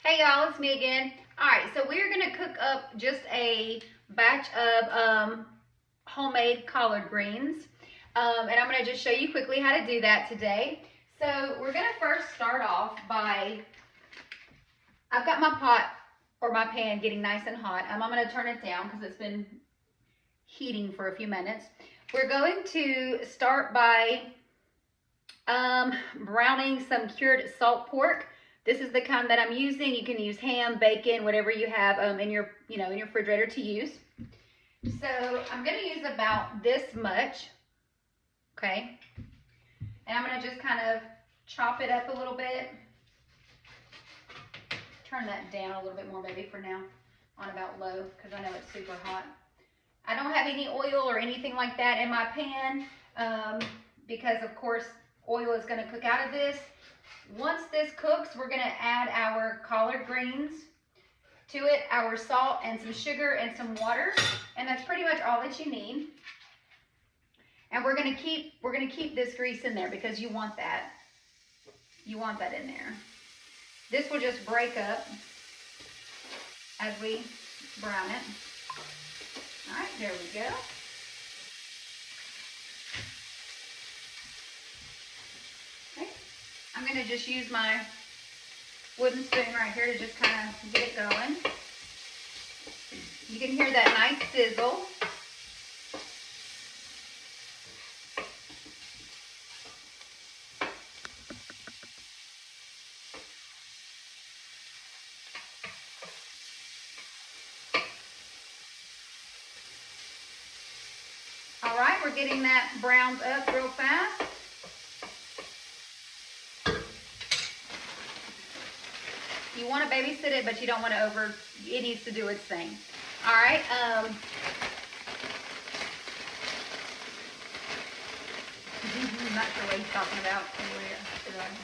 Hey y'all, it's me again. All right, so we're gonna cook up just a batch of homemade collard greens. And I'm gonna just show you quickly how to do that today. So we're gonna first start off by, I've got my pot or my pan getting nice and hot. I'm gonna turn it down because it's been heating for a few minutes. We're going to start by browning some cured salt pork. This is the kind that I'm using. You can use ham, bacon, whatever you have in your refrigerator to use. So I'm going to use about this much, okay? And I'm going to just kind of chop it up a little bit. Turn that down a little bit more maybe for now, on about low, because I know it's super hot. I don't have any oil or anything like that in my pan because, of course, oil is going to cook out of this. Once this cooks, we're going to add our collard greens to it, our salt and some sugar and some water, and that's pretty much all that you need. And we're going to keep this grease in there because you want that. You want that in there. This will just break up as we brown it. All right, there we go. I'm going to just use my wooden spoon right here to just kind of get it going. You can hear that nice sizzle. All right, we're getting that browned up real fast. You want to babysit it, but you don't want to it needs to do its thing. All right. I'm not sure what he's talking about.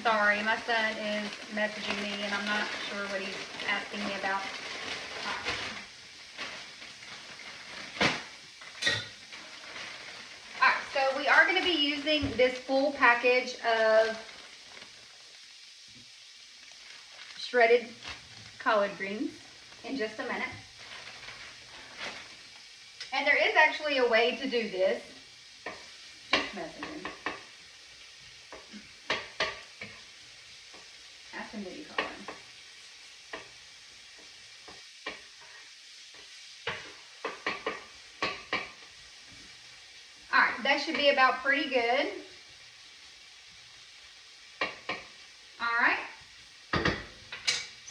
Sorry, my son is messaging me, and I'm not sure what he's asking me about. All right, so we are going to be using this full package of shredded collard greens in just a minute. And there is actually a way to do this. Just messing in. Ask him what you call him. All right, that should be about pretty good. All right.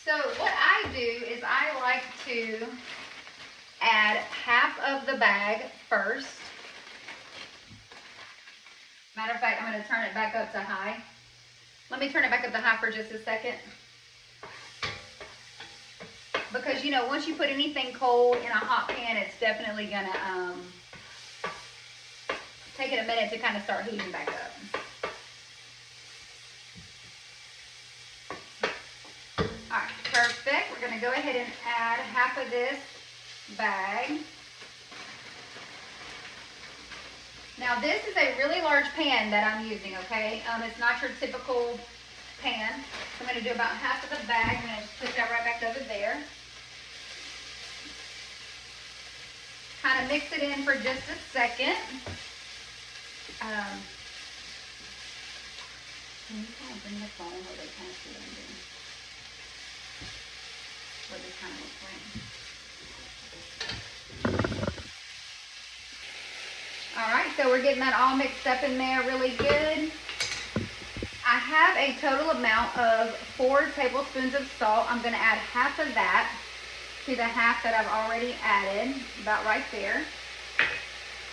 So what I do is I like to add half of the bag first. Matter of fact, I'm going to turn it back up to high. Let me turn it back up to high for just a second. Because, you know, once you put anything cold in a hot pan, it's definitely going to take it a minute to kind of start heating back up. Perfect. We're going to go ahead and add half of this bag. Now this is a really large pan that I'm using, okay? It's not your typical pan. So I'm going to do about half of the bag. I'm going to just put that right back over there. Kind of mix it in for just a second. Can you kind of bring the phone where they kind of see what I'm doing? What this kind of looks like. All right, so we're getting that all mixed up in there really good. I have a total amount of 4 tablespoons of salt. I'm going to add half of that to the half that I've already added, about right there.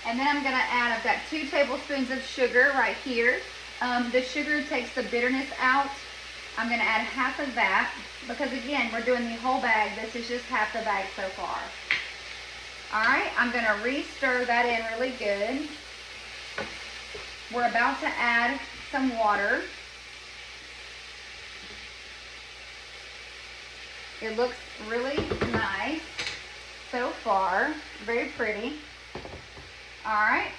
And then I'm going to add, I've got 2 tablespoons of sugar right here. The sugar takes the bitterness out. I'm going to add half of that. Because again, we're doing the whole bag. This is just half the bag so far. All right, I'm going to re-stir that in really good. We're about to add some water. It looks really nice so far. Very pretty. All right,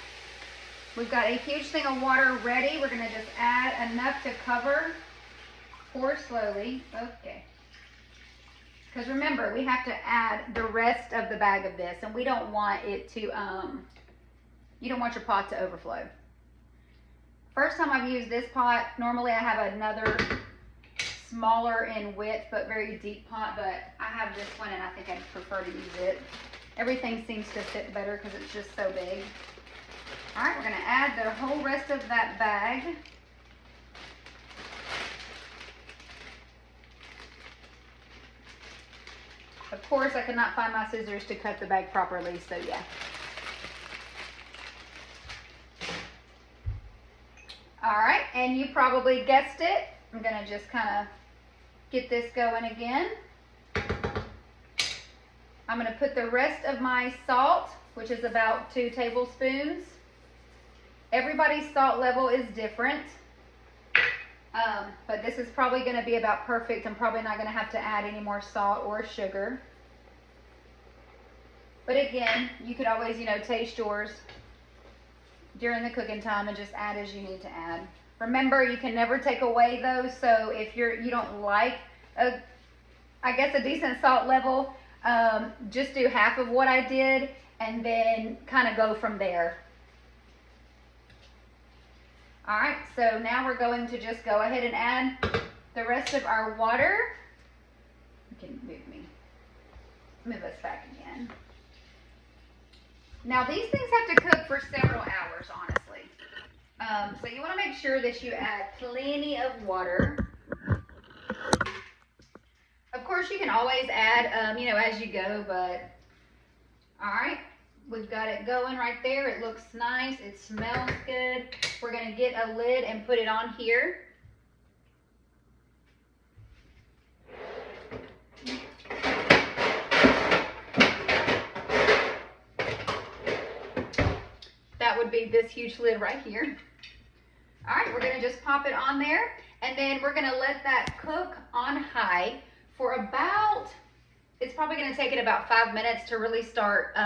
we've got a huge thing of water ready. We're going to just add enough to cover. Pour slowly. Okay. Because remember, we have to add the rest of the bag of this, and we don't want it to, you don't want your pot to overflow. First time I've used this pot, normally I have another smaller in width but very deep pot, but I have this one and I think I'd prefer to use it. Everything seems to fit better because it's just so big. All right, we're gonna add the whole rest of that bag. Of course, I could not find my scissors to cut the bag properly, so yeah. All right, and you probably guessed it. I'm gonna just kind of get this going again. I'm gonna put the rest of my salt, which is about 2 tablespoons. Everybody's salt level is different, but this is probably gonna be about perfect. I'm probably not gonna have to add any more salt or sugar. But again, you could always, you know, taste yours during the cooking time and just add as you need to add. Remember, you can never take away those, so if you don't like, I guess, a decent salt level, just do half of what I did and then kind of go from there. All right, so now we're going to just go ahead and add the rest of our water. You can move us back again. Now these things have to cook for several hours, honestly. So you want to make sure that you add plenty of water. Of course, you can always add, you know, as you go, but all right, we've got it going right there. It looks nice. It smells good. We're going to get a lid and put it on here. That would be this huge lid right here. All right, we're gonna just pop it on there, and then we're gonna let that cook on high for about, it's probably gonna take it about 5 minutes to really start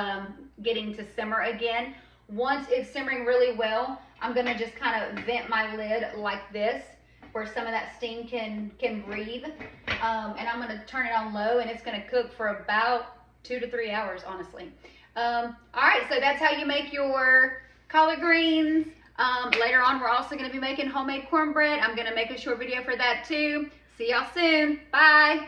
getting to simmer again. Once it's simmering really well, I'm gonna just kind of vent my lid like this, where some of that steam can breathe. And I'm gonna turn it on low, and it's gonna cook for about 2 to 3 hours, honestly. All right, so that's how you make your collard greens. Later on, we're also going to be making homemade cornbread. I'm going to make a short video for that too. See y'all soon. Bye.